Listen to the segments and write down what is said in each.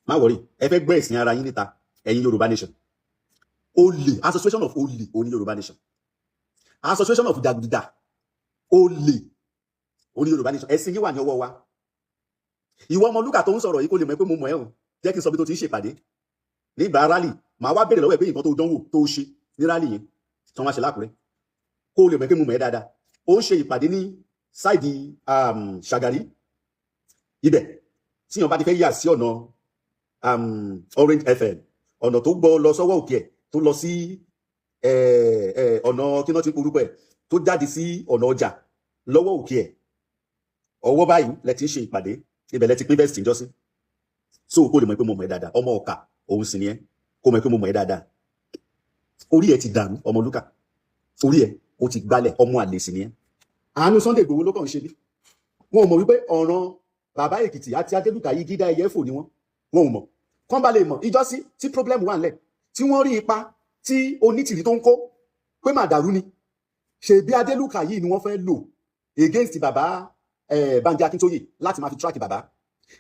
má wọrí ẹ fẹ́ gbọ́ ẹ̀sìn ara yín níta ẹ̀yin Yorùbá nation. Olè association of olè oní Yorùbá nation, association of jàgùdà olè oní Yorùbá nation. Ẹ̀sìn yín wà ní ọwọ́ wa. Ìwọ Ọmọlúkà tó ń sọ̀rọ̀ yìí kó lè mọ̀ pé mo mọ̀ ẹ́ o, jẹ́ kí n sọ bí tó ti ń ṣèpàdé nígbà rally. Màá wá béèrè lọ́wọ́ ẹ̀ pé nǹkan tó dánwò tó ṣe ní rally yẹn tí wọ́n wá ṣe lákùrẹ́ kó lè mọ̀ pé mo mọ̀ ẹ́ dáadáa. Ó ń ṣe ìpàdé ní sáìdì Ṣàgárí ibẹ̀ tí wọ́n bá ti fẹ́ yà sí ọ̀nà Orange FM, ọ̀nà tó gbọ́ lọ sọ́wọ́ òkè ẹ̀ tó lọ sí ọ̀nà kí wọ́n ti porúkọ ẹ̀ tó jáde sí ọ̀nà ọjà lọ́wọ́ òkè ẹ̀. Ọwọ́ báyìí lẹ ti ń ṣe ìpàdé, ibẹ̀ lẹ ti pín vest ìjọsìn. So kó lè mọ̀ pé mo mọ̀ ẹ́ dáadáa. Ọmọ ọ̀kà òun sì ni ẹ́, kó mọ̀ pé mo mọ̀ ẹ́ dáadáa. Orí ẹ̀ ti dàrú Ọmọlúkà, orí ẹ̀ ó ti gbálẹ̀, ọmọ àlè sì ni ẹ́. Àánú Sunday Igboho ló kàn ń ṣe ní. Wọn ò mọ̀ wípé ọ̀ràn bàbá Èkìtì àti Adélùkà yìí dídá ẹyẹ fò ni wọn ò mọ̀. Kán bá lè mọ̀ ìjọ́sí tí problem wà nílẹ̀, tí wọ́n rí ipa tí Onítìrí tó ń kó pé màdàrú ni. Ṣé bí Adélùkà yìí ni wọ́n fẹ́ lò against bàbá Banji Akíntóyè láti máa fi track bàbá.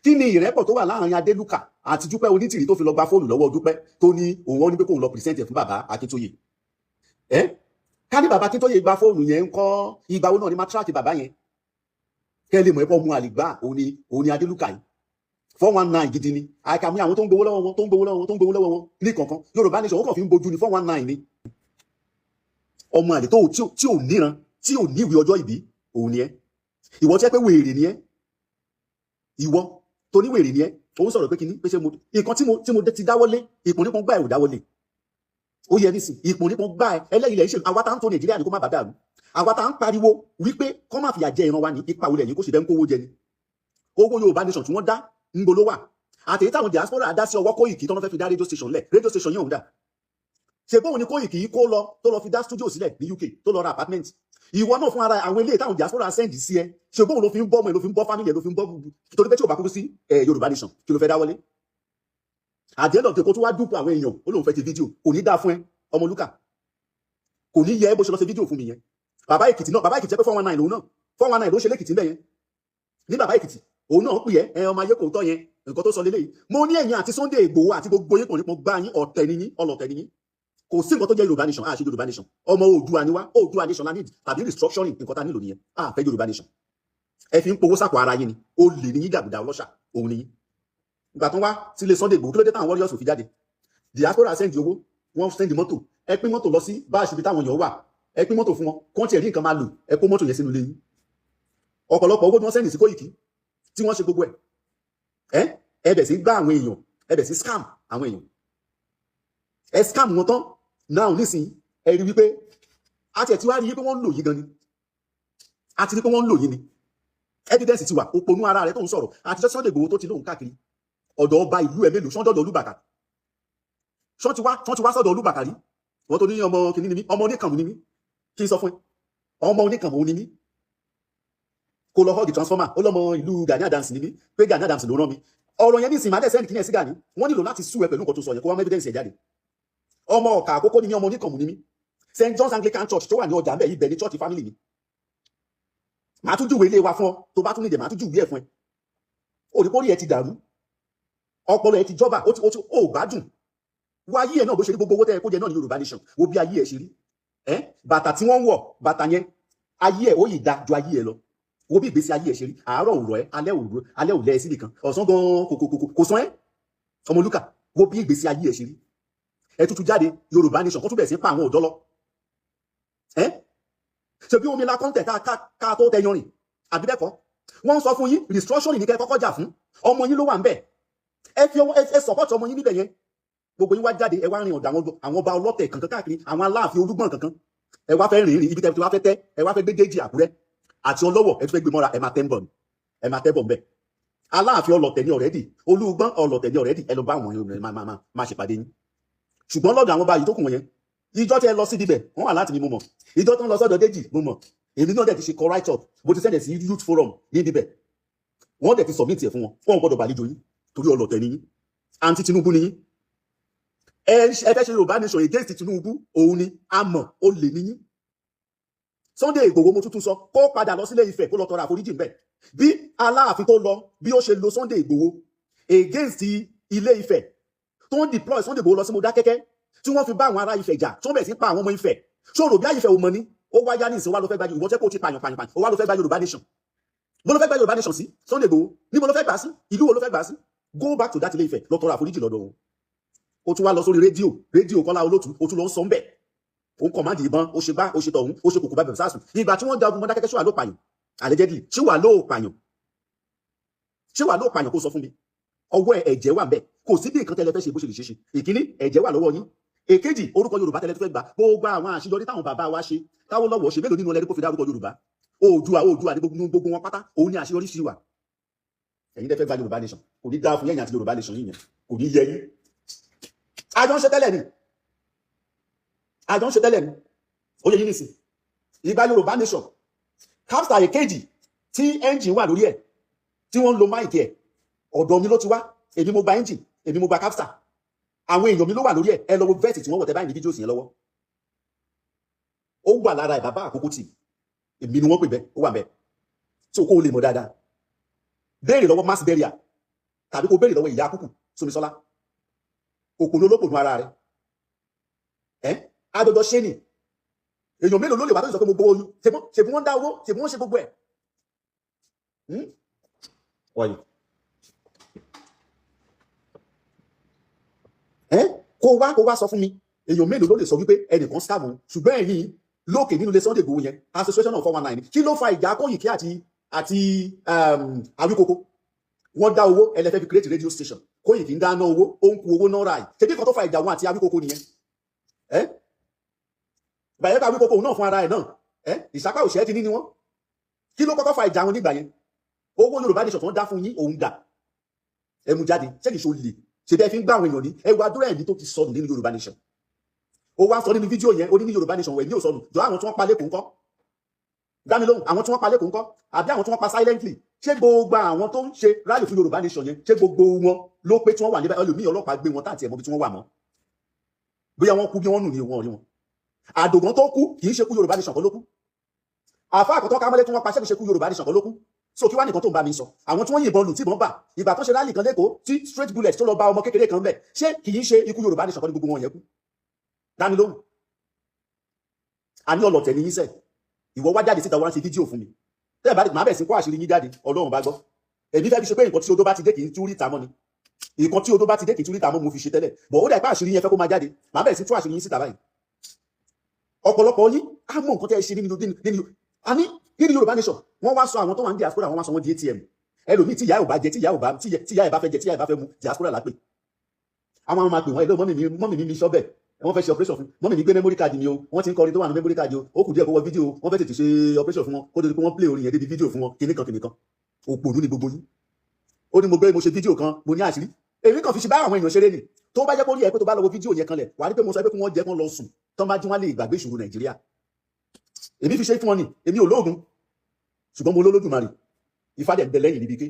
Kí ni ìrẹ́pọ̀ tó wà láàrin Adélùkà àti Dúpẹ́ Onítìrí tó fi lọ gba fóònù lọ́wọ́ Dúpẹ́ tó ní òun ní pé kóun lọ present ẹ̀ fún bàbá Akíntóyè? Ká ní bàbá Akíntóyè gba fóònù yẹn ń kọ́ ìgbà wo náà ni máa track bàbá yẹn? Kẹ́ lè mọ̀ ẹ̀pọ̀ mu àlìgbà òun ni Adélùkà yìí. 419 gidi ni. Àìkàmú àwọn tó ń gbowó lọ́wọ́ wọn tó ń gbowó lọ́wọ́ wọn tó ń gbowó lọ́wọ́ wọn ní kankan. Yorùbá nation ó kàn fi ń bojú ni 419 ni. Ọmọ àlè tí ò níran, tí ò ní ìwé ọjọ́ ìbí òun ni ẹ́. Ìwọ tí ẹ pé wèrè ni ẹ́. Ìwọ tó ní wèrè ni ẹ́. Òun sọ̀rọ̀ pé kíní pé ṣé mo nǹkan tí mo ti dáwọ́lé ìpò nípọn gbá ẹ̀ ò dáwọ́lé. Ó yẹ nísìn ìpò nípọn gbá ẹ̀ ẹlẹ́yìnlẹ̀ ṣe àwa tá ń tó Nàìjíríà ní kó má bàa dàrú. Àwa tá ń pariwo wípé kọ́ máa fìyà jẹ ìran wa ní ipa olè yìí kó sì bẹ́ ń kówó jẹ ni. Owó Yorùbá nation tí wọ́n dá ń bolo wà. Àtẹ̀yí táwọn diaspora dá sí ọwọ́ Kóìkì tó lọ́ fẹ́ fi dá radio station lẹ̀. Radio station yẹn òun dà. Ṣé bóun ni Kóìkì yìí kó lọ tó lọ fi dá studio sílẹ̀ ní UK tó lọ ra apartment? Ìwọ náà fún ara àwọn ilé táwọn diaspora send sí ẹ. Ṣé bóun ló fi ń bọ́ ọmọ ẹ ló fi ń bọ́ family ẹ ló fi ń bọ́ torí pé tí ò bá kúrú sí Yorùbá nation kí ló fẹ́ dáwọ́lé? Àdéhùn tó tún wá dúpọ̀ àwọn èèyàn ó lóun fẹ́ ti fídíò kò ní dáa fún ẹ Ọmọlúkà. Kò ní yẹ bó ṣe lọ ṣe fídíò fún mi yẹn. Bàbá Èkìtì jẹ́ pé 419 lòun náà 419 ló ṣe lẹ́kìtì ńbẹ̀ yẹn. Ní bàbá Èkìtì òun náà pè ẹ́ ọmọ ayé kò tọ́ yẹn nǹkan tó sọ lélẹ́yìí. Mo ní ẹ̀yin àti Sunday Igboho àti gbogbo yín kàn gbá yín ọ̀tẹ̀ ni yín ọlọ̀tẹ̀ ni yín. Kò sí nǹkan tó jẹ́ Yorùbá nation àṣẹ Yorùbá nation. Ọmọ Oòduà ni wá, Oòduà nation la need tàbí restructuring nǹkan tá nílò nìyẹn. Fẹ́ Yorùbá nation. Ẹ fi ń powó sàpò ara yín ni. Ó lè ní yín jàgùdà ọlọ́ṣà òun ni yín. Ìgbà tó wá sílé Sunday Igboho kí ló dé táwọn warriors ò fi jáde? Diaspora send owó, wọ́n send mọ́tò. Ẹ pín mọ́tò lọ sí báàṣì ibi táwọn èèyàn wà. Ẹ pín mọ́tò fún wọn kó tiẹ̀ rí nǹkan máa lò. Ẹ kó mọ́tò yẹn sínú ilé yín. Ọ̀pọ̀lọpọ̀ owó tí wọ́n send sí Kóìkì tí wọ́n ṣe gbogbo ẹ̀. Ẹ bẹ̀ sí gbá àwọn èèyàn, ẹ bẹ̀ sí scam àwọn èèyàn. Ẹ scam wọn tán now nísìnyí ẹ rí wípé àti ẹ̀ tí wá rí pé wọ́n ń lò yín gan ni. A ti rí pé wọ́n ń lò yín ni. Evidence ti wà, òponú ara rẹ̀ tó ń sọ̀rọ̀ àti Sunday Igboho tó ti lóhùn káàkiri. Ọ̀dọ̀ ọba ìlú ẹ̀ mélòó sọ́dọ̀ Olúbàkà. Ṣọ́n ti wá sọ́dọ̀ Olúbàkà rí. Wọ́n tó ní ọmọ kìíní ni mí, ọmọ oníkànnù ni mí. Kí n sọ fún ẹ, ọmọ oníkànnù ni mí. Kó lọ họ́ọ̀gì transformer, ó lọ́mọ ìlú Gani Adams ni mí, pé Gani Adams ló rán mi. Ọ̀rọ̀ yẹn ní ìsìn máa dẹ̀ sẹ́ni kìíní ẹ̀ sí Gani. Wọ́n nílò láti sú ẹ pẹ̀lú nǹkan tó sọ yẹn kó wá evidence ẹ̀ jáde. Ọmọ Ọ̀kà Àkókó ni mí, ọmọ oníkànnù ni mí. St. John's Anglican Church tó wà ní ọjà ńbẹ̀ ibẹ̀ ní church family mi. Màá tún júwe ilé wa fún ọ tó bá tún nídìí màá tún júwe ẹ̀ fún ẹ. Òrìpórí ẹ ti dàrú. Ọpọlọ ẹ ti jọba, ó gbádùn. Wo ayé ẹ náà bó ṣe rí gbogbo owó tẹ́ ẹ kó jẹ náà ní Yorùbá nation. Wo bí ayé ẹ ṣe rí. Bàtà tí wọ́n ń wọ̀, bàtà yẹn, ayé ẹ ó yìí da ju ayé ẹ lọ. Wo bí ìgbésí ayé ẹ ṣe rí. Àárọ̀ òrọ̀ ẹ, alẹ́ ò lẹ́ ẹ síbì kan. Ọ̀sán gan kò sán ẹ. Ọmọlúkà, wo bí ìgbésí ayé ẹ ṣe rí. Ẹ tútù jáde Yorùbá nation kó tún bẹ̀ sí pa àwọn ọ̀dọ́ lọ. Ṣé bí omi la kọ́ńtẹ̀ ká tó tẹyan rìn àbí bẹ́ẹ̀ kọ́? Wọ́n ń sọ fún yín restructuring ní kẹ́ kọ́kọ́ jà fún. Ọmọ yín ló wà ń bẹ̀. Ẹ support ọmọ yín níbẹ̀ yẹn. Gbogbo yín wá jáde ẹ wá rìn ọ̀dọ̀ àwọn ọba ọlọ́tẹ̀ kankan káàkiri, àwọn Aláàfin Olúgbọ̀n kankan. Ẹ wá fẹ́ rìn ibi tẹ́ wá fẹ́ tẹ́, ẹ wá fẹ́ gbé Déjì Àkúrẹ́ àti Ọlọ́wọ̀ ẹ tún fẹ́ gbé mọ́ra ẹ máa tẹ́ ń bọ̀ ńbẹ̀. Aláàfin ọlọ́tẹ̀ ní already, Olúgbọ̀n ọlọ́tẹ̀ ní already, ẹ lọ bá àwọn èèyàn máa ṣèpàdé yín. Ṣùgbọ́n lọ́dọ̀ àwọn ọba yìí tó kù wọ̀nyẹn, ìjọ tí ẹ lọ sí ibẹ̀ wọ́n wà láti ní mo mọ̀, ìjọ tó ń lọ sọ́dọ̀ Déjì mo mọ̀, èmi náà dẹ̀ ti ṣe kọ write up bó ti sẹ́ndẹ̀ sí youth forum ní ibẹ̀ wọ́n dẹ̀ ti submit ẹ̀ fún wọn fún ọgbọ́dọ̀ bàlejò yín torí ọlọ́tẹ̀ ni yín anti Tinubu ni yín ẹ fẹ́ ṣe Yorùbá nation against Tinubu òun ni àmọ́ ó lè ní yín. Sunday Igboho mo tuntun sọ kó padà lọ sílé Ifẹ̀ kó lọ tọrọ àforíjì ńbẹ̀ bí Aláàfin tó lọ bí ó ṣe lo Sunday Igboho against Ilé Ifẹ̀ tó ń deploy Sunday Igboho lọ sí Modákẹ́kẹ́ tí wọ́n fi bá àwọn ará Ifẹ̀ jà tí wọ́n bẹ̀rẹ̀ sí pa àwọn ọmọ Ifẹ̀ ṣó rò bí Ifẹ̀ ò mọ̀ ní ó wá yá ní ìsìn wá ló fẹ́ gba ìwọ tẹ́ kó ti pààyàn ó wá ló fẹ́ gba Yorùbá nation bó ló fẹ́ gba Yorùbá nation sí Sunday Igboho níbo ló fẹ́ gbà sí ìlú wo ló fẹ́ gbà sí go back to that Ilé Ifẹ̀ lọ tọrọ àforíjì lọ́dọ̀ wọn ó tún wá lọ sórí rédíò Kọ́lá Olótù ó tún lọ ń sọ ń bẹ̀ ó ń kọ̀mándì ìbọn ó ṣe bá ó ṣe tọ̀hún ó ṣe kòkò bá bẹ̀rẹ̀ sáàsùn ìgbà tí wọ́n da ogun Modákẹ́kẹ́ ṣé wà ló pààyàn allegedly ṣé wà ló pààyàn kó sọ fún mi ọwọ́ ẹ̀jẹ̀ wà ńbẹ̀ kò sí bí nǹkan tẹ́lẹ̀ fẹ́ ṣe bó ṣe lè ṣe ìkíní ẹ̀jẹ̀ wà lọ́wọ́ yín èkejì orúkọ Yorùbá tẹ́lẹ̀ tó fẹ́ gbà gbogbo àwọn àṣeyọrí táwọn bàbá wa ṣe táwọn lọ́wọ́ ṣe mélòó nínú ẹlẹ́dẹ́gbò fi dárúkọ Yorùbá Oòduà ní gbogbo wọn pátá òun ni àṣeyọrí sí wà ẹ̀yin tẹ́ fẹ́ gba Yorùbá nation kò ní dáa fún yẹ̀yìn àti Yorùbá nation yìnyẹn kò ní yẹ yín àjọ ń ṣe tẹ́lẹ̀ ni ó yẹ yín nìsín ìgbà Yorùbá nation Capstar èkejì tí engine wà lórí ẹ̀ tí wọ́n ń lo máìkì ẹ̀ ọ̀dọ̀ mi ló ti wá èmi mo gba engine èmi mo gba Capstar àwọn èèyàn mi ló wà lórí ẹ̀ ẹ lọ wo vẹ́ẹ̀tì tí wọ́n wọ̀ tẹ́ báyìí ní fídíò sí yẹn lọ́wọ́ ó wà lára ẹ̀ bàbá àkókò tì èmi ni wọ́n pè bẹ́ẹ̀ ó wà bẹ́ẹ̀ tí o kó o lè mọ̀ dáadáa béèrè lọ́wọ́ mass burial tàbí kó béèrè lọ́wọ́ ìyá kúkú Sọmisọ́lá òpònú olópònú ara rẹ̀ ẹ́ adọ́dọ́ ṣé ni èèyàn mélòó ló lè wá tó sọ pé mo gbowó yín ṣèbí wọ́n dá owó ṣèbí wọ́n ṣe gbogbo ẹ̀ wọ̀nyí kó wá sọ fún mi èèyàn mélòó ló lè sọ wípé ẹnìkan scam òun ṣùgbọ́n ẹ̀yìn lókè nínú ilé Sunday Igboho yẹn association of 419 kí ló fa ìjà Kóyìkí àti Awíkókó wọ́n dá owó ẹlẹ́fẹ́ fi create radio station Kóyìkí ń dáná owó ó ń ku owó náà ráì tẹbí kan tó fa ìjà wọn àti Awíkókó nìyẹn bàyẹ̀ ká Awíkókó náà fún ara ẹ̀ náà ìsapá òṣèré ti ní ni wọ́n kí ló kọ́kọ́ fa ìjà wọn nígbà yẹn owó Yorùbá nation tó ń dá fún yín òun dà ẹmu jáde ṣé kìí ṣe olè ṣe bẹ́ẹ̀ fi ń gbá àwọn èèyàn ní ẹwà àdúrà ẹ̀mí tó ti sọnù nínú Yorùbá nation ó wá sọ nínú fídíò yẹn ó ní Yorùbá nation wẹ̀ ní òsọnù jọ àwọn tí wọ́n pa lẹ́kọ̀ọ́ ńkọ́ dámi lóhùn àwọn tí wọ́n pa lẹ́kọ̀ọ́ ńkọ́ àbí àwọn tí wọ́n pa silently ṣé gbogbo àwọn tó ń ṣe rally fún Yorùbá nation yẹn ṣé gbogbo wọn ló pé tí wọ́n wà níbẹ̀ ẹlòmíì ọlọ́pàá gbé wọn táàtì ẹ̀mọ́ bí tí wọ́n wà mọ́ bóyá wọ́n kú bí wọ́n nù ní wọn rí wọn àdògán tó kú kì í ṣe kú Yorùbá nation kan ló kú àfa àkọ́tọ́ kámọ́lé tí wọ́n pa ṣe kú Yorùbá nation kan ló kú so kí wá nìkan tó ń bá mi sọ àwọn tí wọ́n yìnbọn lù tí wọ́n bà ìgbà tó ṣe rally kan lẹ́kọ̀ọ́ tí straight bullet tó lọ bá ọmọ kékeré kan bẹ̀ ṣé kì í ṣe ikú Yorùbá nation kan ní gbogbo wọn yẹn kú dámi lóhùn a ní ọlọ̀tẹ̀ ní yín sẹ̀ ìwọ wá jáde síta wá ń ṣe fídíò fún mi tẹ́ẹ̀ bá máa bẹ̀ sí kó àṣírí yín jáde Ọlọ́run bá gbọ́ èmi fẹ́ fi ṣe pé nǹkan tí odó bá ti dé kì í tú ríta mọ́ ni nǹkan tí odó bá ti dé kì í tú ríta mọ́ mo fi ṣe tẹ́lẹ̀ bọ̀ ó dà pé àṣírí yẹn fẹ́ kó máa jáde máa bẹ̀ sí tú àṣírí yín síta báyìí ọ̀pọ̀lọpọ̀ yín á mọ̀ nǹkan tẹ́ ẹ ṣe nínú Yorùbá nation wọ́n wá sọ àwọn tó wà ní diaspora wọ́n wá sọ wọ́n di ATM ẹlòmíì tí ìyá ẹ̀ bá jẹ tí ìyá ẹ̀ bá fẹ́ jẹ tí ìyá ẹ̀ bá fẹ́ mu diaspora lápè àwọn máa pè wọ́n ẹ̀lọ́ mọ́mì mi sọ́bẹ̀ wọ́n fẹ́ ṣe operation fún mọ́mì mi gbé memory card mi o wọ́n ti ń kọrin tó wà ní memory card o ó kù díẹ̀ kó wọ fídíò wọ́n fẹ́ tètè ṣe operation fún wọn kó tó di pé wọ́n play orin yẹn débi fídíò fún wọn kíní kan òpònú ni gbogbo yín ó ní mo ṣe fídíò kan mo ní àṣírí èmi kàn fi ṣe bá àwọn èèyàn ṣeré ni tó bá jẹ́ kó rí ẹ pé tó bá lọ wo fídíò yẹn kanlẹ̀ wà á rí pé mo sọ pé kí wọ́n jẹ́ kán lọ sùn tán bá jí wọ́n lè gbàgbé ìṣòro Nàìjíríà èmi fi ṣe fún wọn ni èmi ò lóògùn ṣùgbọ́n mo lólódùmarè Ifá dẹ̀ ń bẹ lẹ́yìn níbi ké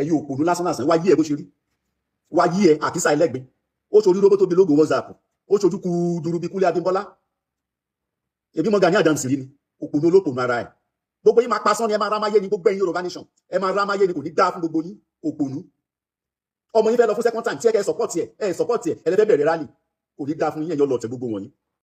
ẹ̀yin òpònú lásán lásán wá yí ẹ bó ṣe rí wá yí ẹ àkísà ẹlẹ́gbin ó ṣojú róbó tó bí lógo WhatsApp ó ṣojú ku dúró bí Kúnlé Abímbọ́lá èmi mọ Gani Adams rí ni òpònú olópònú ara ẹ gbogbo yín máa pasán ni ẹ máa rámáyé ni gbogbo ẹ̀yin Yorùbá nation ẹ máa rámáyé ni kò ní dáa fún gbogbo yín òpònú ọmọ yín fẹ́ lọ fún second time tí ẹ support ẹ ẹ lẹ́fẹ́ bẹ̀rẹ̀ rally kò ní dáa fún yín ẹ̀yọ́ lọ́ọ̀tẹ̀ gbogbo wọ̀nyí